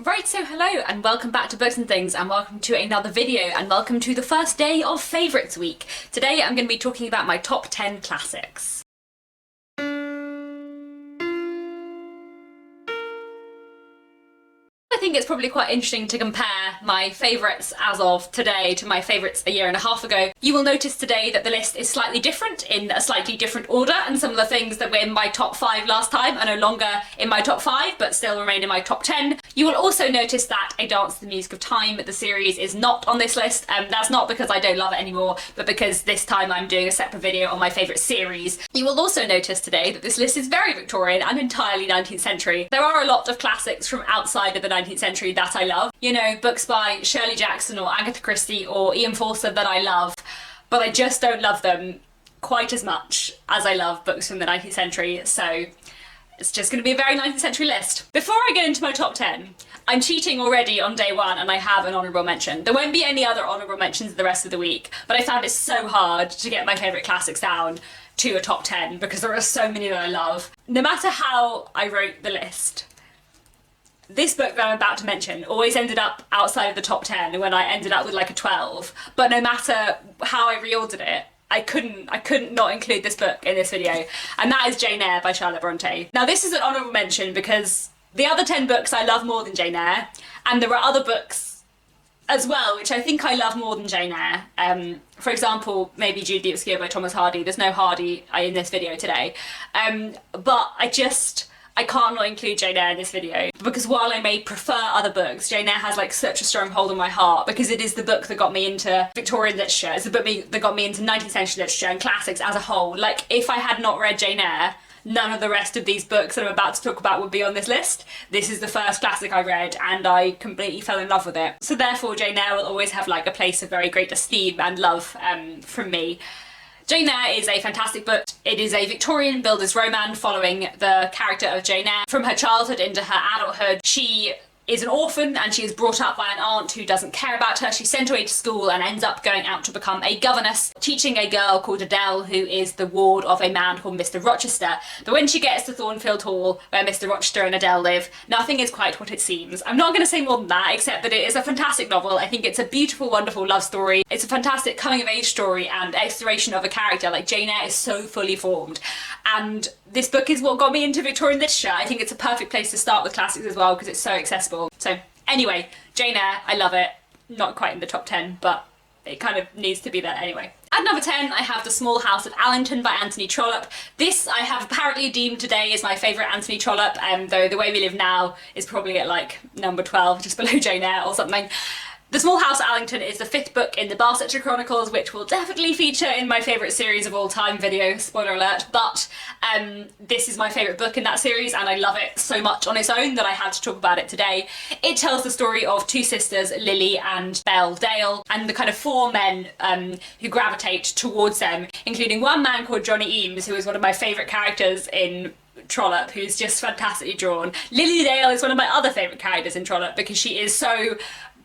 Right, so hello and welcome back to Books and Things, and welcome to another video, and welcome to the first day of Favourites Week. Today I'm going to be talking about my top 10 classics. I think it's probably quite interesting to compare my favourites as of today to my favourites a year and a half ago. You will notice today that the list is slightly different, in a slightly different order, and some of the things that were in my top 5 last time are no longer in my top 5 but still remain in my top 10. You will also notice that A Dance to the Music of Time, the series, is not on this list. That's not because I don't love it anymore, but because this time I'm doing a separate video on my favourite series. You will also notice today that this list is very Victorian and entirely 19th century. There are a lot of classics from outside of the 19th century that I love. You know, books by Shirley Jackson or Agatha Christie or Ian Forster that I love, but I just don't love them quite as much as I love books from the 19th century, so it's just going to be a very 19th century list. Before I get into my top 10, I'm cheating already on day one and I have an honourable mention. There won't be any other honourable mentions the rest of the week, but I found it so hard to get my favourite classics down to a top 10 because there are so many that I love. No matter how I wrote the list, this book that I'm about to mention always ended up outside of the top 10 when I ended up with like a 12, but no matter how I reordered it, I couldn't not include this book in this video, and that is Jane Eyre by Charlotte Bronte. Now this is an honourable mention because the other 10 books I love more than Jane Eyre, and there are other books as well which I think I love more than Jane Eyre. For example, maybe Jude the Obscure by Thomas Hardy. There's no Hardy in this video today, but I can't not include Jane Eyre in this video because while I may prefer other books, Jane Eyre has like such a strong hold on my heart because it is the book that got me into Victorian literature. It's the book that got me into 19th century literature and classics as a whole. Like, if I had not read Jane Eyre, none of the rest of these books that I'm about to talk about would be on this list. This is the first classic I read and I completely fell in love with it. So therefore Jane Eyre will always have like a place of very great esteem and love from me. Jane Eyre is a fantastic book. It is a Victorian builder's romance following the character of Jane Eyre from her childhood into her adulthood. She is an orphan and she is brought up by an aunt who doesn't care about her. She's sent away to school and ends up going out to become a governess, teaching a girl called Adele, who is the ward of a man called Mr. Rochester. But when she gets to Thornfield Hall, where Mr. Rochester and Adele live, nothing is quite what it seems. I'm not going to say more than that, except that it is a fantastic novel. I think it's a beautiful, wonderful love story. It's a fantastic coming-of-age story and exploration of a character. Like, Jane Eyre is so fully formed. And this book is what got me into Victorian literature. I think it's a perfect place to start with classics as well because it's so accessible. So anyway, Jane Eyre, I love it. Not quite in the top 10, but it kind of needs to be there anyway. At number 10, I have The Small House at Allington by Anthony Trollope. This I have apparently deemed today as my favourite Anthony Trollope, though The Way We Live Now is probably at like number 12, just below Jane Eyre or something. The Small House at Allington is the 5th book in the Barsetshire Chronicles, which will definitely feature in my favourite series of all time video, spoiler alert, but this is my favourite book in that series and I love it so much on its own that I had to talk about it today. It tells the story of two sisters, Lily and Belle Dale, and the kind of 4 men who gravitate towards them, including one man called Johnny Eames, who is one of my favourite characters in Trollope, who's just fantastically drawn. Lily Dale is one of my other favourite characters in Trollope because she is so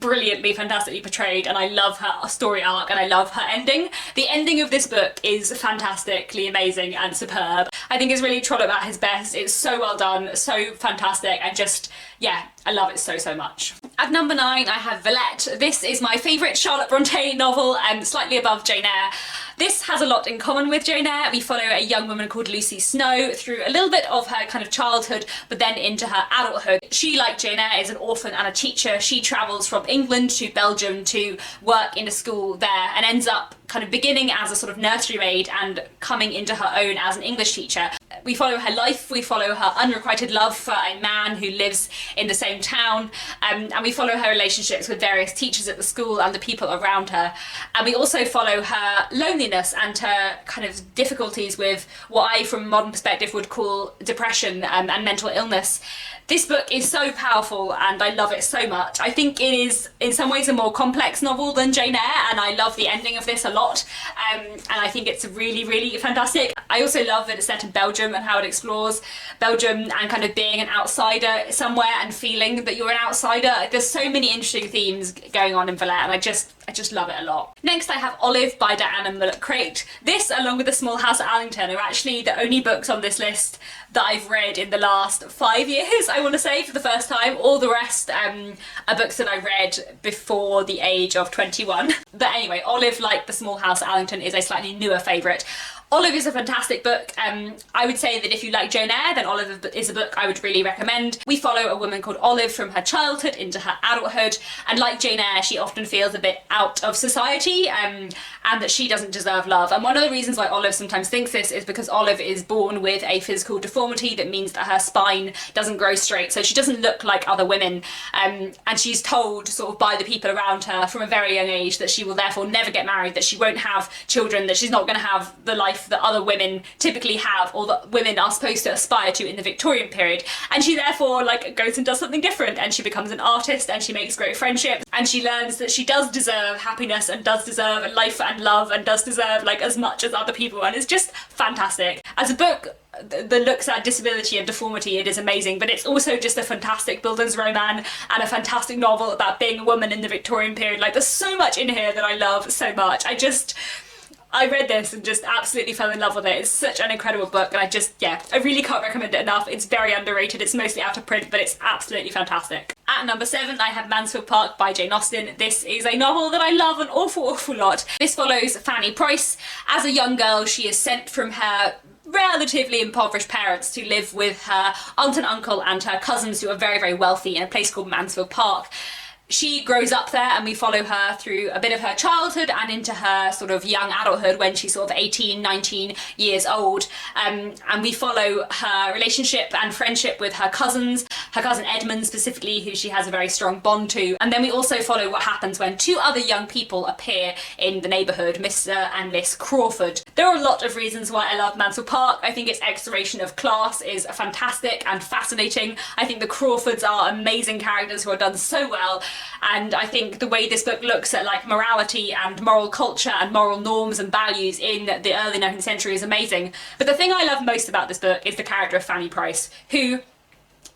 brilliantly, fantastically portrayed, and I love her story arc and I love her ending. The ending of this book is fantastically amazing and superb. I think it's really Trollope at his best. It's so well done, so fantastic, and just, yeah, I love it so much. At number 9, I have Villette. This is my favourite Charlotte Bronte novel, slightly above Jane Eyre. This has a lot in common with Jane Eyre. We follow a young woman called Lucy Snow through a little bit of her kind of childhood, but then into her adulthood. She, like Jane Eyre, is an orphan and a teacher. She travels from England to Belgium to work in a school there and ends up kind of beginning as a sort of nursery maid and coming into her own as an English teacher. We follow her life, we follow her unrequited love for a man who lives in the same town, and we follow her relationships with various teachers at the school and the people around her. And we also follow her loneliness and her kind of difficulties with what I, from a modern perspective, would call depression and mental illness. This book is so powerful and I love it so much. I think it is in some ways a more complex novel than Jane Eyre, and I love the ending of this a lot, and I think it's really fantastic. I also love that it's set in Belgium and how it explores Belgium and kind of being an outsider somewhere and feeling that you're an outsider. There's so many interesting themes going on in Villette and I just just love it a lot. Next I have Olive by Diana Mullet-Crate. This, along with The Small House at Allington, are actually the only books on this list that I've read in the last 5 years, I want to say, for the first time. All the rest are books that I read before the age of 21. But anyway, Olive, like The Small House at Allington, is a slightly newer favourite. Olive is a fantastic book. I would say that if you like Jane Eyre, then Olive is a book I would really recommend. We follow a woman called Olive from her childhood into her adulthood, and like Jane Eyre, she often feels a bit out of society, and that she doesn't deserve love. And one of the reasons why Olive sometimes thinks this is because Olive is born with a physical deformity that means that her spine doesn't grow straight, so she doesn't look like other women, and she's told sort of by the people around her from a very young age that she will therefore never get married, that she won't have children, that she's not going to have the life that other women typically have, or that women are supposed to aspire to in the Victorian period. And she therefore like goes and does something different, and she becomes an artist, and she makes great friendships, and she learns that she does deserve happiness, and does deserve life and love, and does deserve like as much as other people, and it's just fantastic. As a book that looks at disability and deformity, it is amazing, but it's also just a fantastic bildungsroman and a fantastic novel about being a woman in the Victorian period. Like, there's so much in here that I love so much. I read this and just absolutely fell in love with it. It's such an incredible book, and I really can't recommend it enough. It's very underrated. It's mostly out of print, but it's absolutely fantastic. At number 7, I have Mansfield Park by Jane Austen. This is a novel that I love an awful lot. This follows Fanny Price. As a young girl, she is sent from her relatively impoverished parents to live with her aunt and uncle and her cousins, who are very wealthy, in a place called Mansfield Park. She grows up there, and we follow her through a bit of her childhood and into her sort of young adulthood when she's sort of 18, 19 years old. And we follow her relationship and friendship with her cousins, her cousin Edmund specifically, who she has a very strong bond to. And then we also follow what happens when 2 other young people appear in the neighbourhood, Mr. and Miss Crawford. There are a lot of reasons why I love Mansfield Park. I think its exploration of class is fantastic and fascinating. I think the Crawfords are amazing characters who are done so well. And I think the way this book looks at like morality and moral culture and moral norms and values in the early 19th century is amazing. But the thing I love most about this book is the character of Fanny Price, who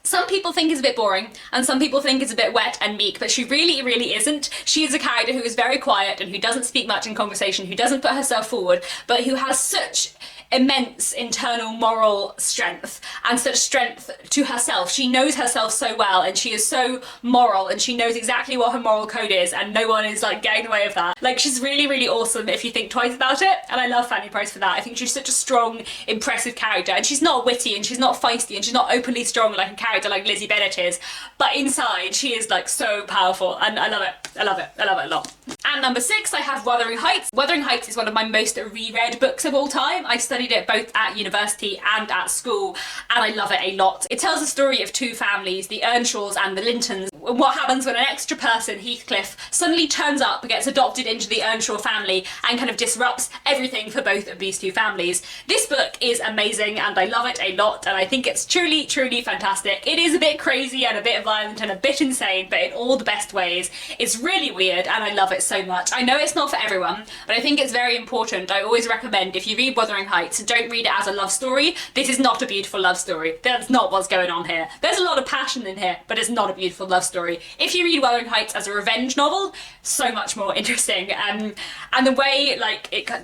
some people think is a bit boring, and some people think is a bit wet and meek, but she really isn't. She is a character who is very quiet and who doesn't speak much in conversation, who doesn't put herself forward, but who has such immense internal moral strength and such strength to herself. She knows herself so well, and she is so moral, and she knows exactly what her moral code is, and no one is like getting in the way of that. Like, she's really awesome if you think twice about it, and I love Fanny Price for that. I think she's such a strong, impressive character, and she's not witty, and she's not feisty, and she's not openly strong like a character like Lizzie Bennet is, but inside she is like so powerful, and I love it. I love it a lot. At number 6, I have Wuthering Heights. Wuthering Heights is one of my most reread books of all time. I studied it both at university and at school, and I love it a lot. It tells the story of 2 families, the Earnshaws and the Lintons. What happens when an extra person, Heathcliff, suddenly turns up, gets adopted into the Earnshaw family, and kind of disrupts everything for both of these 2 families. This book is amazing, and I love it a lot, and I think it's truly fantastic. It is a bit crazy and a bit violent and a bit insane, but in all the best ways. It's really weird, and I love it so much. I know it's not for everyone, but I think it's very important. I always recommend, if you read Wuthering Heights, don't read it as a love story. This is not a beautiful love story. That's not what's going on here. There's a lot of passion in here, but it's not a beautiful love story. If you read Wuthering Heights as a revenge novel, so much more interesting. And the way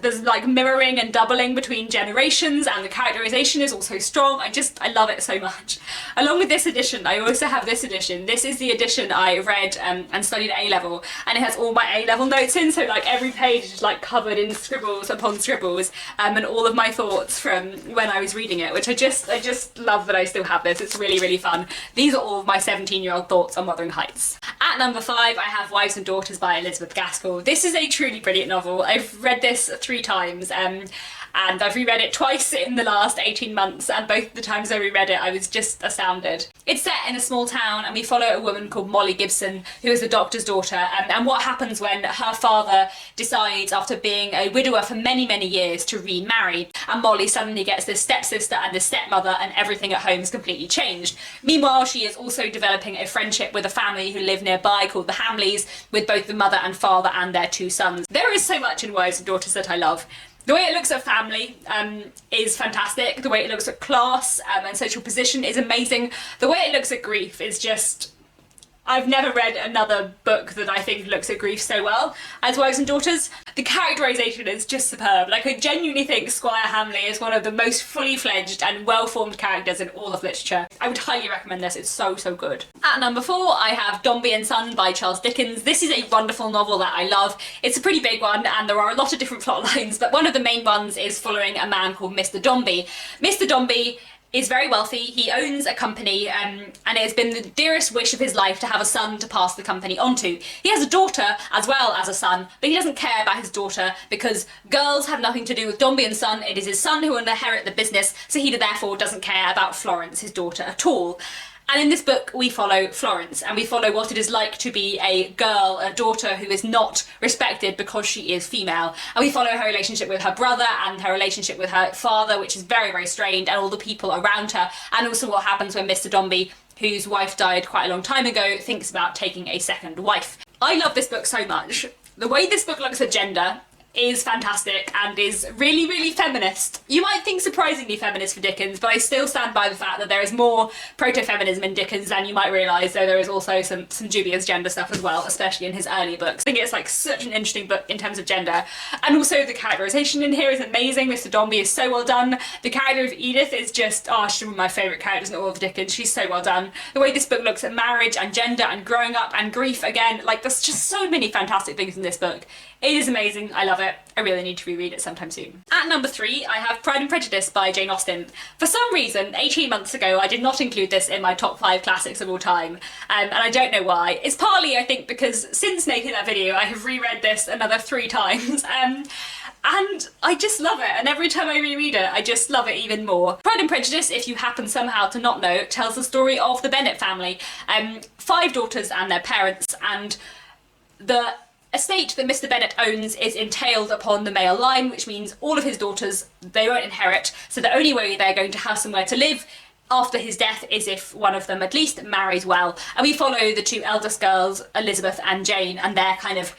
there's like mirroring and doubling between generations, and the characterization is also strong. I love it so much. Along with this edition, I also have this edition. This is the edition I read and studied at A-level, and it has all my A-level notes in, so like every page is like covered in scribbles upon scribbles, and all of my thoughts from when I was reading it, which I just love that I still have this. It's really fun. These are all of my 17-year-old thoughts on Wuthering Heights. At number 5, I have Wives and Daughters by Elizabeth Gaskell. This is a truly brilliant novel. I've read this 3 times, and I've reread it twice in the last 18 months, and both the times I reread it I was just astounded. It's set in a small town, and we follow a woman called Molly Gibson, who is the doctor's daughter, and what happens when her father decides, after being a widower for many years, to remarry, and Molly suddenly gets this stepsister and this stepmother, and everything at home is completely changed. Meanwhile, she is also developing a friendship with a family who live nearby called the Hamleys, with both the mother and father and their 2 sons. There is so much in Wives and Daughters that I love. The way it looks at family is fantastic. The way it looks at class and social position is amazing. The way it looks at grief is just I've never read another book that I think looks at grief so well as Wives and Daughters. The characterisation is just superb. Like, I genuinely think Squire Hamley is one of the most fully fledged and well-formed characters in all of literature. I would highly recommend this, it's so, so good. At number 4, I have Dombey and Son by Charles Dickens. This is a wonderful novel that I love. It's a pretty big one and there are a lot of different plot lines, but one of the main ones is following a man called Mr. Dombey. Mr. Dombey is very wealthy, he owns a company, and it has been the dearest wish of his life to have a son to pass the company on to. He has a daughter as well as a son, but he doesn't care about his daughter because girls have nothing to do with Dombey and Son. It is his son who will inherit the business, so he therefore doesn't care about Florence, his daughter, at all. And in this book we follow Florence, and we follow what it is like to be a girl, a daughter who is not respected because she is female. And we follow her relationship with her brother and her relationship with her father, which is very, very strained, and all the people around her, and also what happens when Mr. Dombey, whose wife died quite a long time ago, thinks about taking a second wife. I love this book so much. The way this book looks at gender is fantastic and is really, really feminist. You might think surprisingly feminist for Dickens, but I still stand by the fact that there is more proto-feminism in Dickens than you might realise, though there is also some dubious gender stuff as well, especially in his early books. I think it's like such an interesting book in terms of gender. And also the characterisation in here is amazing. Mr. Dombey is so well done. The character of Edith is just, oh, she's one of my favourite characters in all of Dickens. She's so well done. The way this book looks at marriage and gender and growing up and grief, again, like there's just so many fantastic things in this book. It is amazing, I love it. I really need to reread it sometime soon. At number 3, I have Pride and Prejudice by Jane Austen. For some reason, 18 months ago, I did not include this in my top 5 classics of all time, and I don't know why. It's partly, I think, because since making that video, I have reread this another 3 times, and I just love it, and every time I reread it, I just love it even more. Pride and Prejudice, if you happen somehow to not know, tells the story of the Bennet family, 5 daughters and their parents, and the estate that Mr. Bennet owns is entailed upon the male line, which means all of his daughters, they won't inherit, so the only way they're going to have somewhere to live after his death is if one of them at least marries well. And we follow the 2 eldest girls, Elizabeth and Jane, and their kind of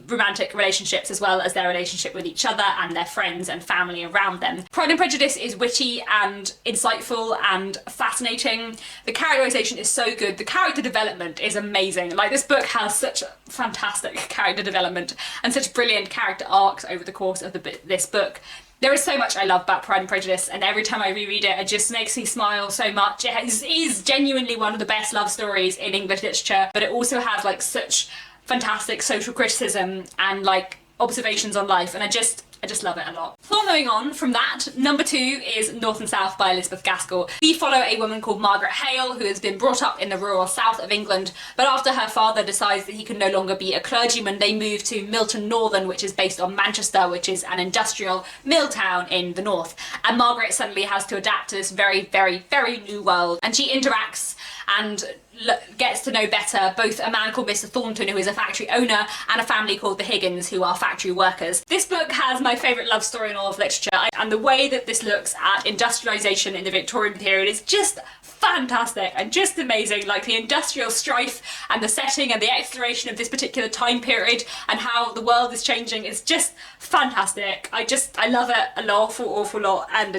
romantic relationships as well as their relationship with each other and their friends and family around them. Pride and Prejudice is witty and insightful and fascinating. The characterisation is so good. The character development is amazing. Like, this book has such fantastic character development and such brilliant character arcs over the course of this book. There is so much I love about Pride and Prejudice, and every time I reread it, it just makes me smile so much. It is genuinely one of the best love stories in English literature, but it also has like such fantastic social criticism and like observations on life, and I just love it a lot. Following on from that, number 2 is North and South by Elizabeth Gaskell. We follow a woman called Margaret Hale who has been brought up in the rural south of England, but after her father decides that he can no longer be a clergyman, they move to Milton Northern, which is based on Manchester, which is an industrial mill town in the north. And Margaret suddenly has to adapt to this very, very, very new world, and she interacts and gets to know better both a man called Mr. Thornton, who is a factory owner, and a family called the Higgins, who are factory workers. This book has my favourite love story in all of literature, and the way that this looks at industrialisation in the Victorian period is just fantastic and just amazing. Like, the industrial strife and the setting and the exploration of this particular time period and how the world is changing is just fantastic. I love it an awful lot, and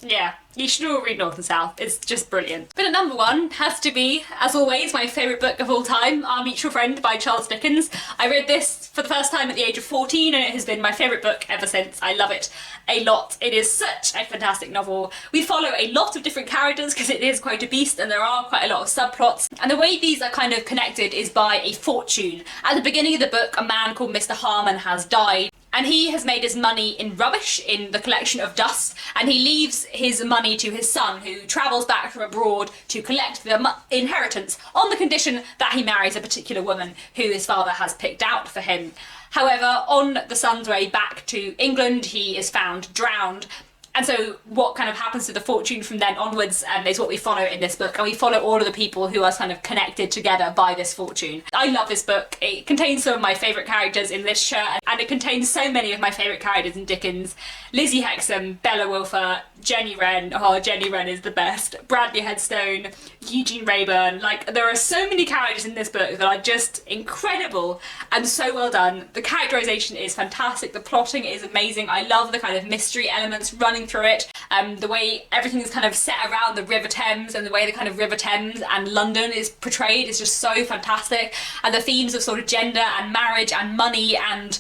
yeah, you should all read North and South. It's just brilliant. But at number 1 has to be, as always, my favourite book of all time, Our Mutual Friend by Charles Dickens. I read this for the first time at the age of 14 and it has been my favourite book ever since. I love it a lot. It is such a fantastic novel. We follow a lot of different characters because it is quite a beast and there are quite a lot of subplots. And the way these are kind of connected is by a fortune. At the beginning of the book, a man called Mr. Harmon has died, and he has made his money in rubbish, in the collection of dust, and he leaves his money to his son, who travels back from abroad to collect the inheritance on the condition that he marries a particular woman who his father has picked out for him. However, on the son's way back to England, he is found drowned. And so what kind of happens to the fortune from then onwards is what we follow in this book, and we follow all of the people who are kind of connected together by this fortune. I love this book. It contains some of my favourite characters in literature, and it contains so many of my favourite characters in Dickens. Lizzie Hexam, Bella Wilfer, Jenny Wren, oh, Jenny Wren is the best. Bradley Headstone, Eugene Rayburn, like there are so many characters in this book that are just incredible and so well done. The characterization is fantastic, the plotting is amazing, I love the kind of mystery elements running through it, the way everything is kind of set around the River Thames and the way the kind of River Thames and London is portrayed is just so fantastic, and the themes of sort of gender and marriage and money and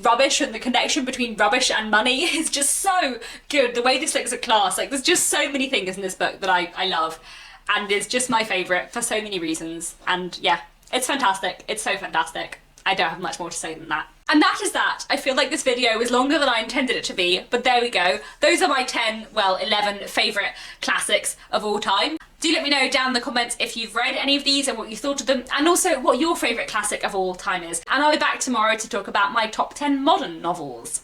rubbish and the connection between rubbish and money is just so good. The way this looks at class, like there's just so many things in this book that I love, and it's just my favourite for so many reasons, and yeah, it's fantastic. It's so fantastic. I don't have much more to say than that. And that is that. I feel like this video was longer than I intended it to be, but there we go. Those are my 10, well, 11 favourite classics of all time. Do let me know down in the comments if you've read any of these and what you thought of them, and also what your favourite classic of all time is. And I'll be back tomorrow to talk about my top 10 modern novels.